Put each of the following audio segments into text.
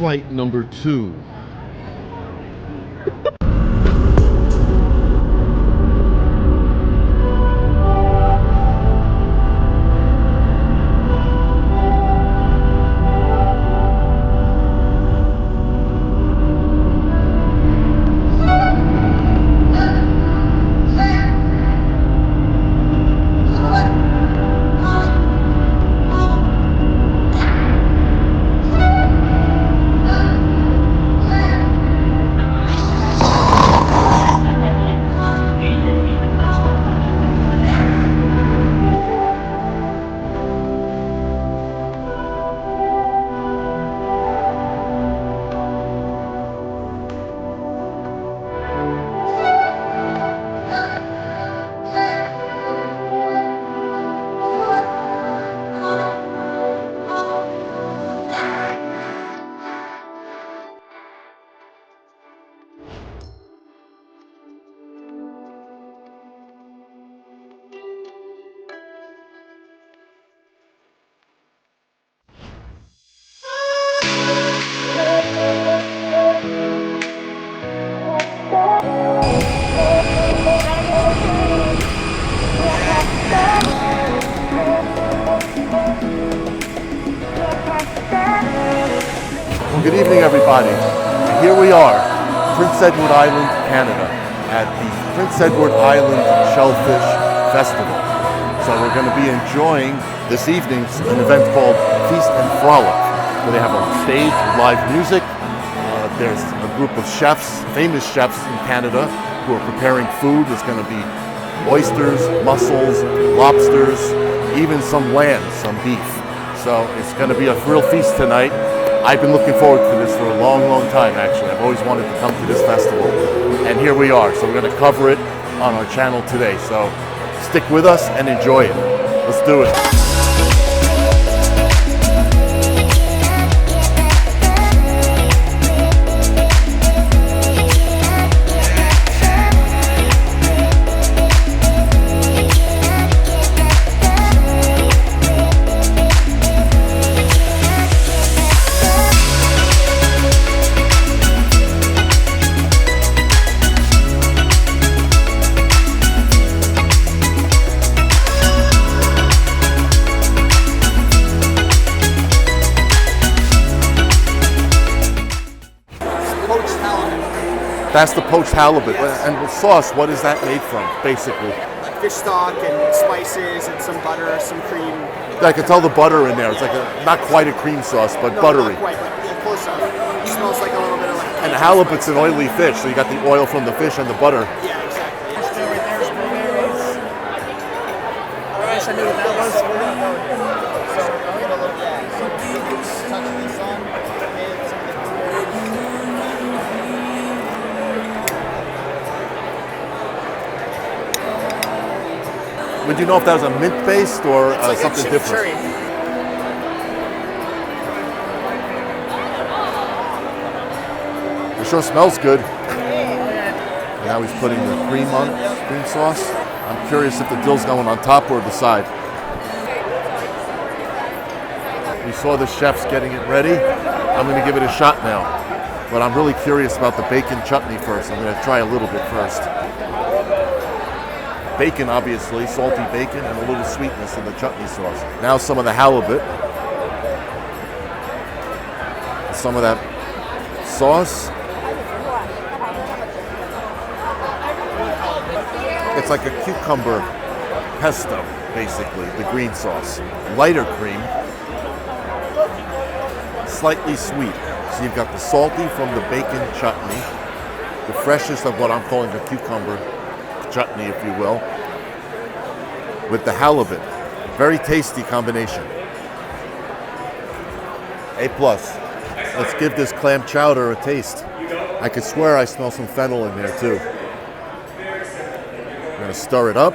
flight number 2. Good evening, everybody. Here we are, Prince Edward Island, Canada, at the Prince Edward Island Shellfish Festival. So we're going to be enjoying this evening's an event called Feast and Frolic, where they have a stage with live music. There's a group of chefs, famous chefs in Canada, who are preparing food. There's going to be oysters, mussels, lobsters, even some lamb, some beef. So it's going to be a real feast tonight. I've been looking forward to this for a long, long time, actually. I've always wanted to come to this festival, and here we are. So we're going to cover it on our channel today. So stick with us and enjoy it. Let's do it. That's the poached halibut. Yes. And the sauce, what is that made from, basically? Like fish stock and spices and some butter, some cream. I can tell the butter in there. It's like not quite a cream sauce, but no, buttery. Not quite, but yeah, close enough. It smells like a little bit of like. And the halibut's an oily fish, so you got the oil from the fish and the butter. Yeah, exactly. There's blueberries. I wish I knew what that was. Would you know if that was a mint-based or like something different? Cherry. It sure smells good. Now he's putting the cream on, cream sauce. I'm curious if the dill's going on top or the side. We saw the chefs getting it ready. I'm going to give it a shot now. But I'm really curious about the bacon chutney first. I'm going to try a little bit first. Bacon, obviously, salty bacon, and a little sweetness in the chutney sauce. Now some of the halibut. Some of that sauce. It's like a cucumber pesto, basically, the green sauce. Lighter cream, slightly sweet. So you've got the salty from the bacon chutney, the freshest of what I'm calling a cucumber chutney, if you will, with the halibut. Very tasty combination. A+. Let's give this clam chowder a taste. I could swear I smell some fennel in there too. I'm gonna stir it up.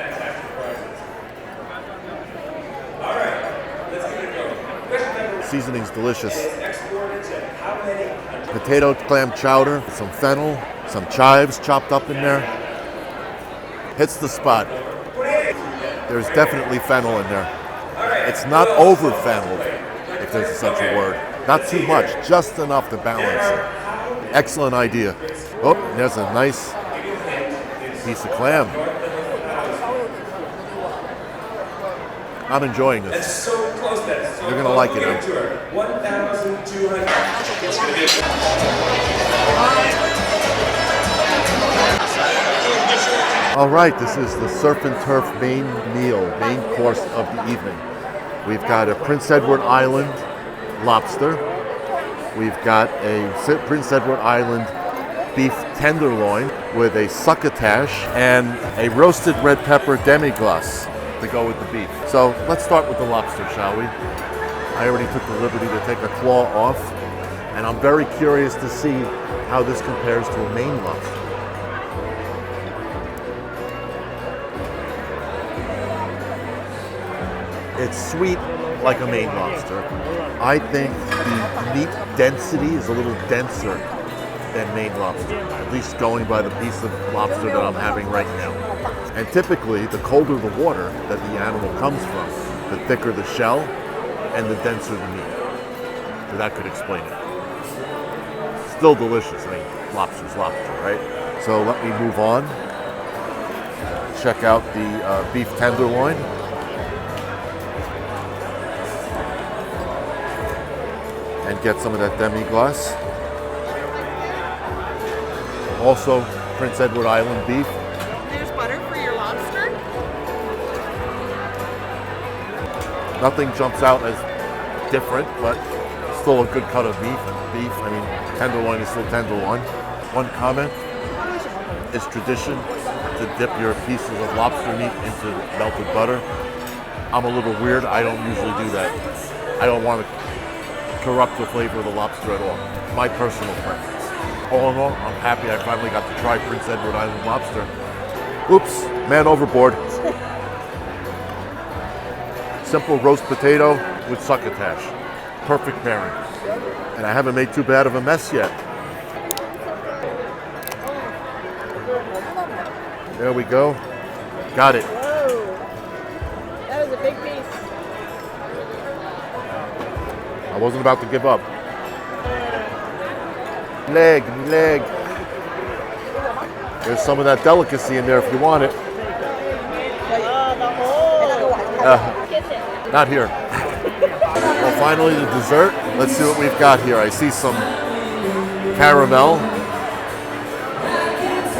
Seasoning's delicious. Potato clam chowder, some fennel, some chives chopped up in there. Hits the spot. There's definitely fennel in there. It's not over fenneled, if there's such a word. Not too much, just enough to balance it. Excellent idea. Oh, there's a nice piece of clam. I'm enjoying this. You're going to like it. All right, this is the surf and turf main meal, main course of the evening. We've got a Prince Edward Island lobster. We've got a Prince Edward Island beef tenderloin with a succotash and a roasted red pepper demi-glace to go with the beef. So let's start with the lobster, shall we? I already took the liberty to take a claw off, and I'm very curious to see how this compares to a Maine lobster. It's sweet like a Maine lobster. I think the meat density is a little denser than Maine lobster, at least going by the piece of lobster that I'm having right now. And typically, the colder the water that the animal comes from, the thicker the shell and the denser the meat. So that could explain it. Still delicious. I mean, lobster's lobster, right? So let me move on. Check out the beef tenderloin. And get some of that demi-glace. Also, Prince Edward Island beef. There's butter for your lobster. Nothing jumps out as different, but still a good cut of beef. I mean, tenderloin is still tenderloin. One comment, it's tradition to dip your pieces of lobster meat into melted butter. I'm a little weird. I don't usually do that. I don't want to corrupt the flavor of the lobster at all. My personal preference. All in all, I'm happy I finally got to try Prince Edward Island lobster. Oops, man overboard. Simple roast potato with succotash. Perfect pairing. And I haven't made too bad of a mess yet. There we go. Got it. Whoa. That was a big piece. I wasn't about to give up. Leg. There's some of that delicacy in there if you want it. Not here. Well, finally the dessert. Let's see what we've got here. I see some caramel,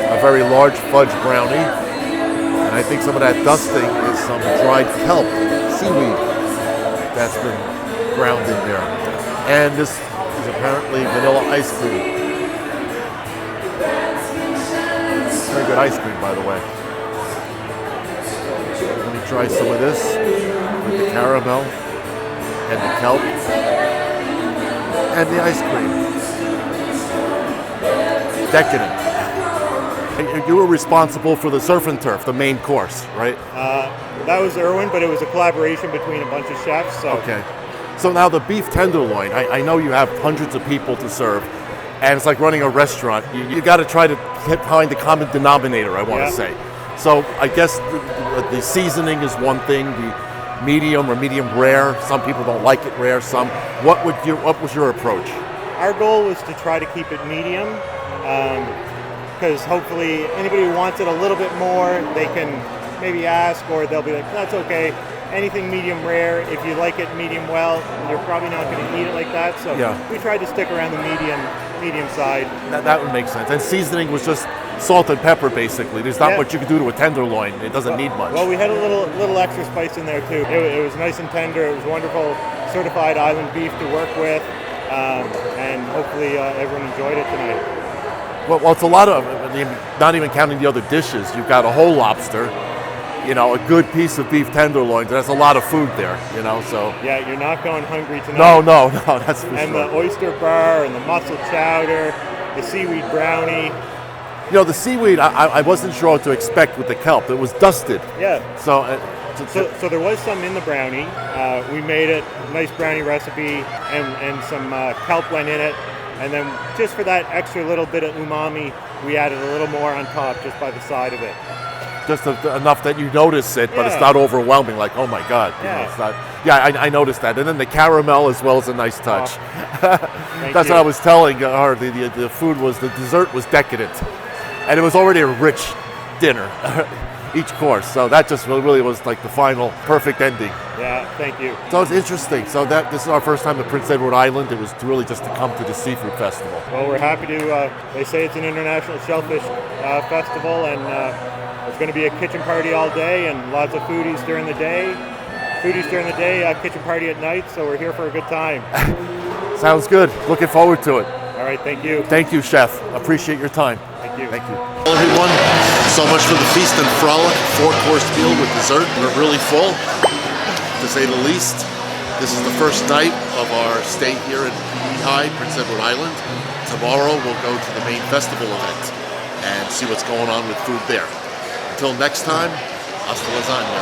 a very large fudge brownie, and I think some of that dusting is some dried kelp, seaweed, that's been ground in there. And this is apparently vanilla ice cream. Very good ice cream, by the way. Let me try some of this with the caramel and the kelp and the ice cream. Decadent. You were responsible for the surf and turf, the main course, right? That was Irwin, but it was a collaboration between a bunch of chefs. So. Okay. So now the beef tenderloin, I know you have hundreds of people to serve, and it's like running a restaurant. You got to try to find the common denominator, I want to say. So I guess the seasoning is one thing, the medium or medium rare. Some people don't like it rare, some. What was your approach? Our goal was to try to keep it medium, because hopefully anybody who wants it a little bit more, they can maybe ask, or they'll be like, that's okay. Anything medium rare, if you like it medium well, you're probably not going to eat it like that. So we tried to stick around the medium side. That would make sense. And seasoning was just salt and pepper, basically. There's not much you can do to a tenderloin. It doesn't need much. Well, we had a little extra spice in there too. It was nice and tender. It was wonderful, certified island beef to work with, and hopefully everyone enjoyed it tonight. Well, it's a lot of, not even counting the other dishes. You've got a whole lobster. A good piece of beef tenderloin. There's a lot of food there, so. Yeah, you're not going hungry tonight. No, that's for sure. And the oyster bar and the mussel chowder, the seaweed brownie. The seaweed, I wasn't sure what to expect with the kelp. It was dusted. Yeah. So there was some in the brownie. We made it, nice brownie recipe, and some kelp went in it. And then just for that extra little bit of umami, we added a little more on top just by the side of it. Just enough that you notice it, but it's not overwhelming. Like, oh my God, it's not. Yeah, I noticed that. And then the caramel as well is a nice touch. Thank That's you. what I was telling her. The food was, the dessert was decadent. And it was already a rich dinner, each course. So that just really was like the final perfect ending. Yeah, thank you. So it's interesting. So this is our first time at Prince Edward Island. It was really just to come to the seafood festival. Well, we're happy to, they say it's an international shellfish festival, and there's going to be a kitchen party all day and lots of foodies during the day. Kitchen party at night, so we're here for a good time. Sounds good. Looking forward to it. All right, thank you. Thank you, Chef. Appreciate your time. Thank you. Thank you. Well, everyone, so much for the feast and frolic. 4-course meal with dessert. We're really full, to say the least. This is the first night of our stay here in Lehigh, Prince Edward Island. Tomorrow we'll go to the main festival event and see what's going on with food there. Until next time, hasta lasagna.